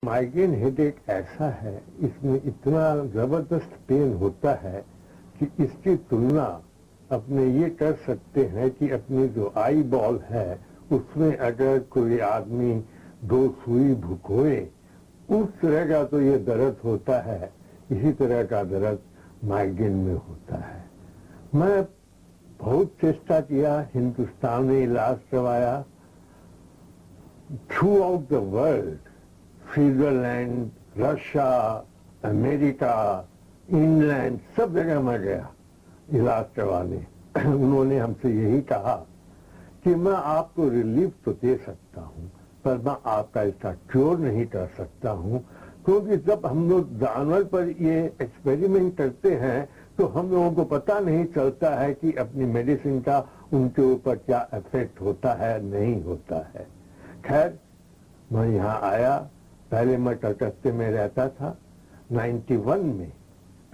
Migraine headache ऐसा है, इसमें इतना जबरदस्त पेन होता है कि इसकी तुलना अपने ये कर सकते हैं कि अपनी जो आई बॉल है उसमें अगर कोई आदमी 2 सुई भुकोए उस तरह का तो ये दर्द होता है। इसी तरह का दर्द माइग्रेन में होता है। मैं बहुत चेष्टा किया, हिंदुस्तान में इलाज करवाया, through out the world, Switzerland, Russia, America, England, सब जगह मैं गया इलाज करवाने। उन्होंने हमसे यही कहा कि मैं आपको रिलीफ तो दे सकता हूं, पर मैं आपका इसका क्योर नहीं कर सकता हूं, क्योंकि जब हम लोग जानवर पर ये एक्सपेरिमेंट करते हैं तो हम लोगों को पता नहीं चलता है कि अपनी मेडिसिन का उनके ऊपर क्या इफेक्ट होता है, नहीं होता है। खैर, मैं यहाँ आया। पहले मैं कलकत्ते में रहता था। 91 में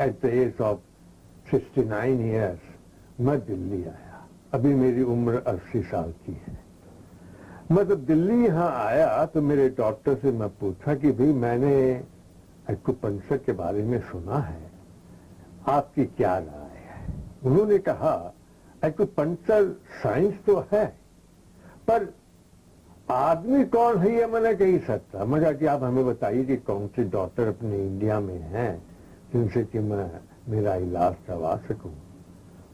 at the age of 69 years मैं दिल्ली आया। अभी मेरी उम्र 80 साल की है। मैं जब दिल्ली यहाँ आया तो मेरे डॉक्टर से मैं पूछा कि भाई, मैंने एक्यूपंक्चर के बारे में सुना है, आपकी क्या राय है? उन्होंने कहा, एक्यूपंक्चर साइंस तो है, पर आदमी कौन है ये मैं नहीं कह सकता। मैं कहा कि आप हमें बताइए कि कौन से डॉक्टर अपने इंडिया में हैं जिनसे कि मैं मेरा इलाज करवा सकूं।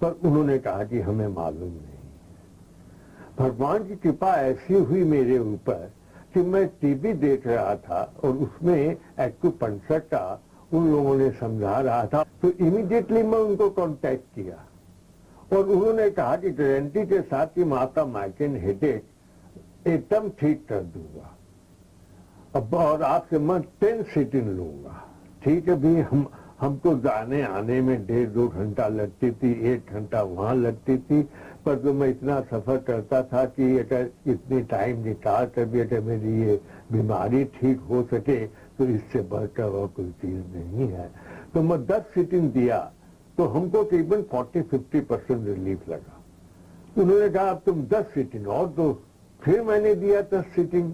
पर उन्होंने कहा कि हमें मालूम नहीं। भगवान की कृपा ऐसी हुई मेरे ऊपर कि मैं टीवी देख रहा था और उसमें एक्यूपंक्चर का उन लोगों ने समझा रहा था, तो इमीडिएटली मैं उनको कांटेक्ट किया और उन्होंने कहा कि गारंटी के साथ कि मैं आपका माइग्रेन हेडेक एकदम ठीक कर दूंगा। अब और आपसे मैं 10 सिटिंग लूंगा। ठीक है भी, हमको जाने आने में 1.5-2 घंटा लगती थी, 1 घंटा वहां लगती थी, पर जो मैं इतना सफर करता था कि अगर इतनी टाइम निकाल कर भी अगर मेरी ये बीमारी ठीक हो सके तो इससे बढ़कर और कोई चीज नहीं है। तो मैं 10 सिटिंग दिया तो हमको करीबन 40-50% रिलीफ लगा। उन्होंने कहा, अब तुम 10 सिटिंग और दो। फिर मैंने दिया 10 सिटिंग,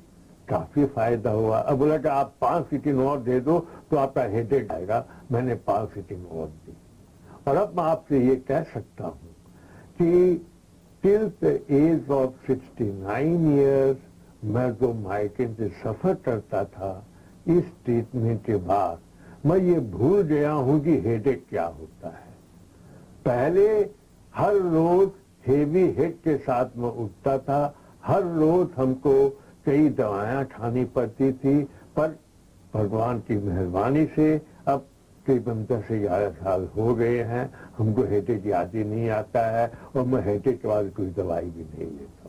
काफी फायदा हुआ। अब बोला कि आप 5 सिटिंग और दे दो तो आपका हेडेक आएगा। मैंने 5 सिटिंग और दी। और अब मैं आपसे ये कह सकता हूं कि till the age of 69 years मैं जो माइग्रेन से सफर करता था, इस ट्रीटमेंट के बाद मैं ये भूल गया हूं कि हेडेक क्या होता है। पहले हर रोज हेवी हेड के साथ मैं उठता था, हर रोज हमको कई दवाएं खानी पड़ती थी, पर भगवान की मेहरबानी से अब करीबन 10-11 साल हो गए हैं, हमको हेडेक याद ही नहीं आता है और मैं हेडेक के बाद कोई दवाई भी नहीं लेता।